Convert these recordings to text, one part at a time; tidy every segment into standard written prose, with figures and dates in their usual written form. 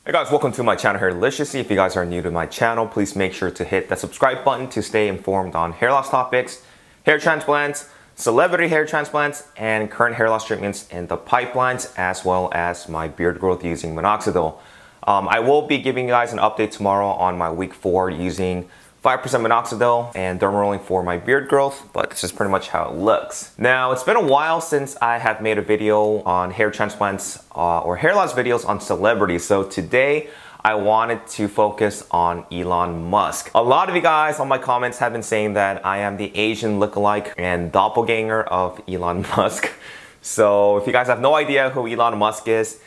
Hey guys, welcome to my channel HAIRLICIOUSLY. If you guys are new to my channel, please make sure to hit that subscribe button to stay informed on hair loss topics, hair transplants, celebrity hair transplants, and current hair loss treatments in the pipelines, as well as my beard growth using minoxidil. I will be giving you guys an update tomorrow on my week 4 using 5% minoxidil and derma rolling for my beard growth, but this is pretty much how it looks. Now, it's been a while since I have made a video on hair transplants or hair loss videos on celebrities. So today, I wanted to focus on Elon Musk. A lot of you guys on my comments have been saying that I am the Asian lookalike and doppelganger of Elon Musk. So if you guys have no idea who Elon Musk is,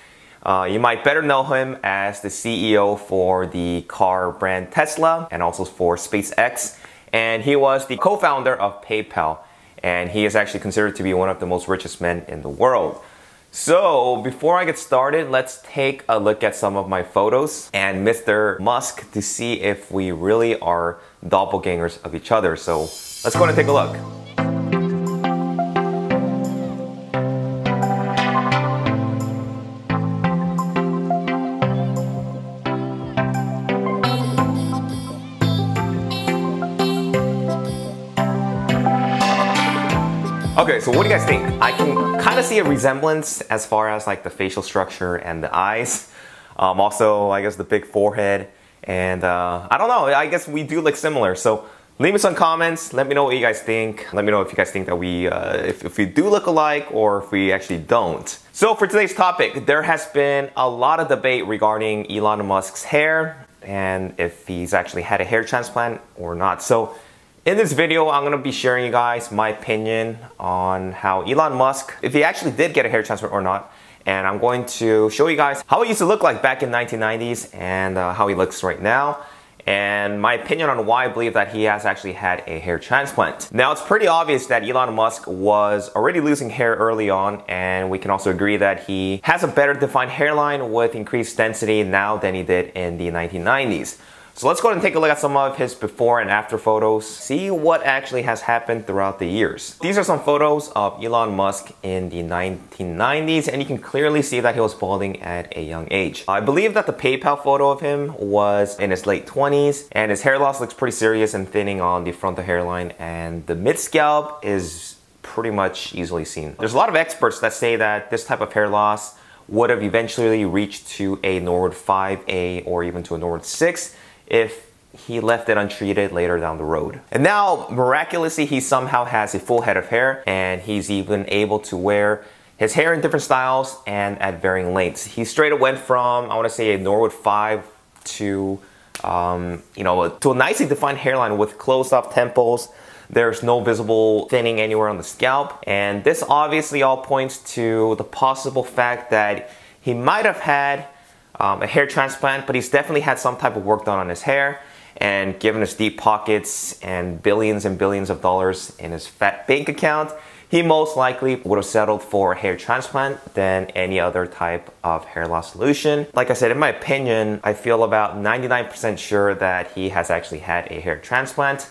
you might better know him as the CEO for the car brand Tesla and also for SpaceX. And he was the co-founder of PayPal. And he is actually considered to be one of the most richest men in the world. So before I get started, let's take a look at some of my photos and Mr. Musk to see if we really are doppelgangers of each other. So let's go and take a look. Okay, so what do you guys think? I can kind of see a resemblance as far as like the facial structure and the eyes. Also, I guess the big forehead. And I don't know, I guess we do look similar. So leave me some comments. Let me know what you guys think. Let me know if you guys think that we, if we do look alike or if we actually don't. So for today's topic, there has been a lot of debate regarding Elon Musk's hair and if he's actually had a hair transplant or not. So in this video, I'm going to be sharing you guys my opinion on how Elon Musk, if he actually did get a hair transplant or not. And I'm going to show you guys how he used to look like back in 1990s and how he looks right now. And my opinion on why I believe that he has actually had a hair transplant. Now, it's pretty obvious that Elon Musk was already losing hair early on, and we can also agree that he has a better defined hairline with increased density now than he did in the 1990s. So let's go ahead and take a look at some of his before and after photos, see what actually has happened throughout the years. These are some photos of Elon Musk in the 1990s, and you can clearly see that he was balding at a young age. I believe that the PayPal photo of him was in his late 20s, and his hair loss looks pretty serious and thinning on the frontal hairline, and the mid-scalp is pretty much easily seen. There's a lot of experts that say that this type of hair loss would have eventually reached to a Norwood 5A or even to a Norwood 6 if he left it untreated later down the road. And now, miraculously, he somehow has a full head of hair, and he's even able to wear his hair in different styles and at varying lengths. He straight up went from, I want to say, a Norwood 5 to, to a nicely defined hairline with closed-off temples. There's no visible thinning anywhere on the scalp. And this obviously all points to the possible fact that he might have had a hair transplant, but he's definitely had some type of work done on his hair, and given his deep pockets and billions of dollars in his fat bank account, he most likely would have settled for a hair transplant than any other type of hair loss solution. Like I said, in my opinion, I feel about 99% sure that he has actually had a hair transplant,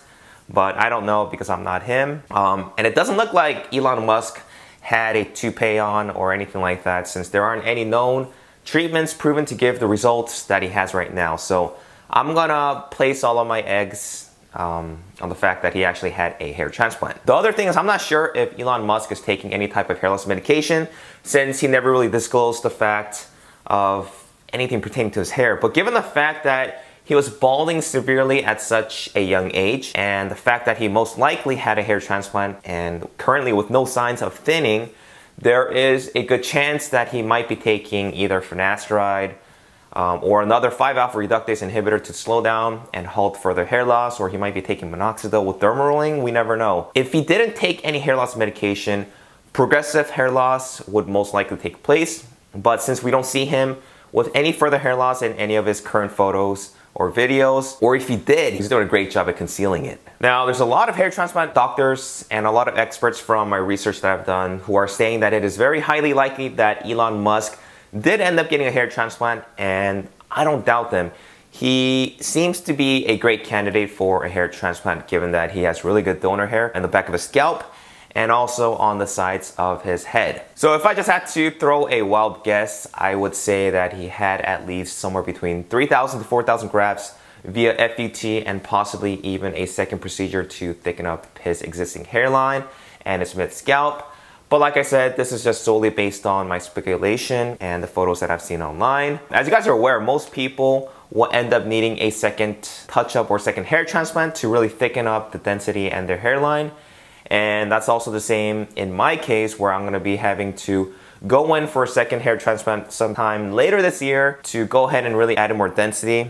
but I don't know because I'm not him. And it doesn't look like Elon Musk had a toupee on or anything like that, since there aren't any known treatments proven to give the results that he has right now. So I'm gonna place all of my eggs on the fact that he actually had a hair transplant. The other thing is, I'm not sure if Elon Musk is taking any type of hair loss medication, since he never really disclosed the fact of anything pertaining to his hair. But given the fact that he was balding severely at such a young age, and the fact that he most likely had a hair transplant and currently with no signs of thinning, there is a good chance that he might be taking either Finasteride or another 5-alpha reductase inhibitor to slow down and halt further hair loss, or he might be taking minoxidil with derma rolling. We never know. If he didn't take any hair loss medication, progressive hair loss would most likely take place. But since we don't see him with any further hair loss in any of his current photos or videos, or if he did, he's doing a great job at concealing it. Now, there's a lot of hair transplant doctors and a lot of experts from my research that I've done who are saying that it is very highly likely that Elon Musk did end up getting a hair transplant, and I don't doubt them. He seems to be a great candidate for a hair transplant given that he has really good donor hair in the back of his scalp, and also on the sides of his head. So if I just had to throw a wild guess, I would say that he had at least somewhere between 3,000 to 4,000 grafts via FUT and possibly even a second procedure to thicken up his existing hairline and his mid scalp. But like I said, this is just solely based on my speculation and the photos that I've seen online. As you guys are aware, most people will end up needing a second touch-up or second hair transplant to really thicken up the density and their hairline. And that's also the same in my case, where I'm going to be having to go in for a second hair transplant sometime later this year to go ahead and really add in more density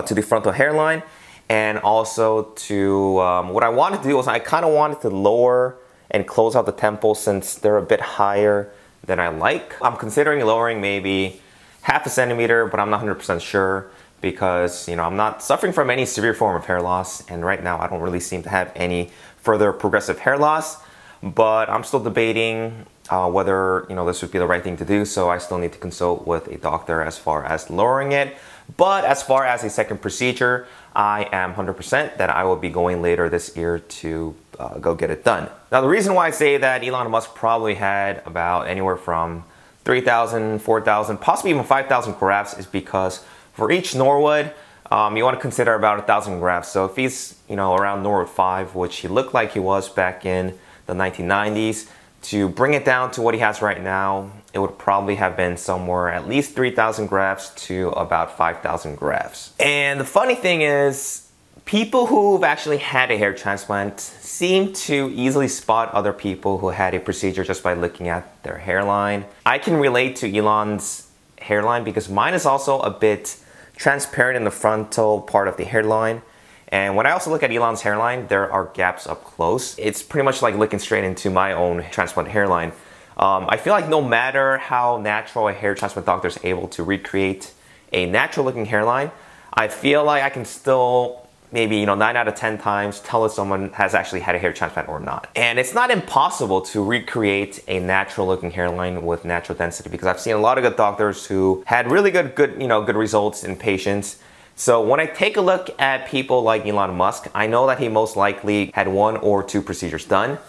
to the frontal hairline. And also to, what I wanted to do was I kind of wanted to lower and close out the temples since they're a bit higher than I like. I'm considering lowering maybe half a centimeter, but I'm not 100% sure because, you know, I'm not suffering from any severe form of hair loss, and right now I don't really seem to have any further progressive hair loss, but I'm still debating whether, you know, this would be the right thing to do, so I still need to consult with a doctor as far as lowering it. But as far as a second procedure, I am 100% that I will be going later this year to go get it done. Now, the reason why I say that Elon Musk probably had about anywhere from 3,000, 4,000, possibly even 5,000 grafts is because for each Norwood, you want to consider about 1,000 grafts. So if he's, you know, around Norwood 5, which he looked like he was back in the 1990s, to bring it down to what he has right now, it would probably have been somewhere at least 3,000 grafts to about 5,000 grafts. And the funny thing is, people who've actually had a hair transplant seem to easily spot other people who had a procedure just by looking at their hairline. I can relate to Elon's hairline because mine is also a bit transparent in the frontal part of the hairline. And when I also look at Elon's hairline, there are gaps up close. It's pretty much like looking straight into my own transplant hairline. I feel like no matter how natural a hair transplant doctor is able to recreate a natural looking hairline, I feel like I can still maybe, you know, 9 out of 10 times tell if someone has actually had a hair transplant or not. And it's not impossible to recreate a natural looking hairline with natural density because I've seen a lot of good doctors who had really good results in patients. So when I take a look at people like Elon Musk, I know that he most likely had 1 or 2 procedures done.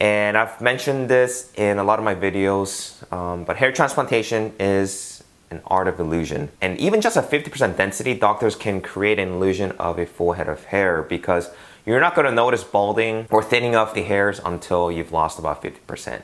And I've mentioned this in a lot of my videos, but hair transplantation is an art of illusion. And even just a 50% density, doctors can create an illusion of a full head of hair because you're not going to notice balding or thinning of the hairs until you've lost about 50%.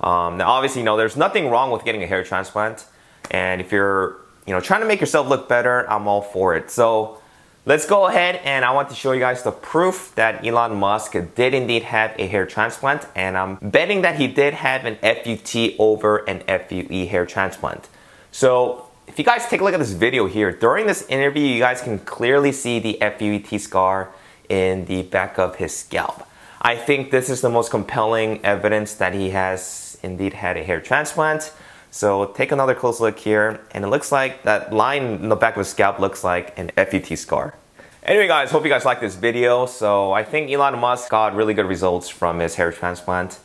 Now obviously, you know, there's nothing wrong with getting a hair transplant. And if you're, you know, trying to make yourself look better, I'm all for it. So let's go ahead and I want to show you guys the proof that Elon Musk did indeed have a hair transplant, and I'm betting that he did have an FUT over an FUE hair transplant. So if you guys take a look at this video here, during this interview you guys can clearly see the FUT scar in the back of his scalp. I think this is the most compelling evidence that he has indeed had a hair transplant. So take another close look here, and it looks like that line in the back of his scalp looks like an FUT scar. Anyway guys, hope you guys liked this video. So I think Elon Musk got really good results from his hair transplant.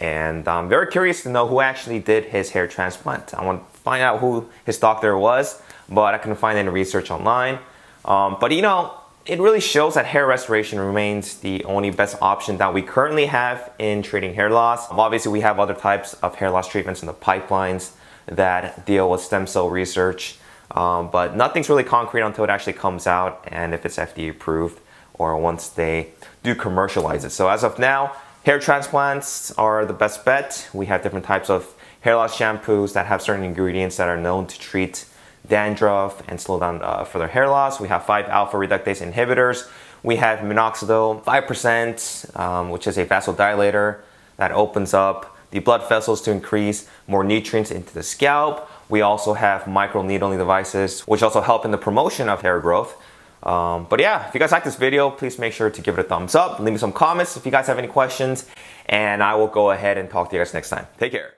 And I'm very curious to know who actually did his hair transplant. I want to find out who his doctor was, but I couldn't find any research online. But you know, it really shows that hair restoration remains the only best option that we currently have in treating hair loss. Obviously, we have other types of hair loss treatments in the pipelines that deal with stem cell research, but nothing's really concrete until it actually comes out and if it's FDA approved or once they do commercialize it. So as of now, hair transplants are the best bet. We have different types of hair loss shampoos that have certain ingredients that are known to treat dandruff and slow down further hair loss. We have 5-alpha reductase inhibitors. We have minoxidil 5%, which is a vasodilator that opens up the blood vessels to increase more nutrients into the scalp. We also have microneedling devices, which also help in the promotion of hair growth. But yeah, if you guys like this video, please make sure to give it a thumbs up. Leave me some comments if you guys have any questions, and I will go ahead and talk to you guys next time. Take care.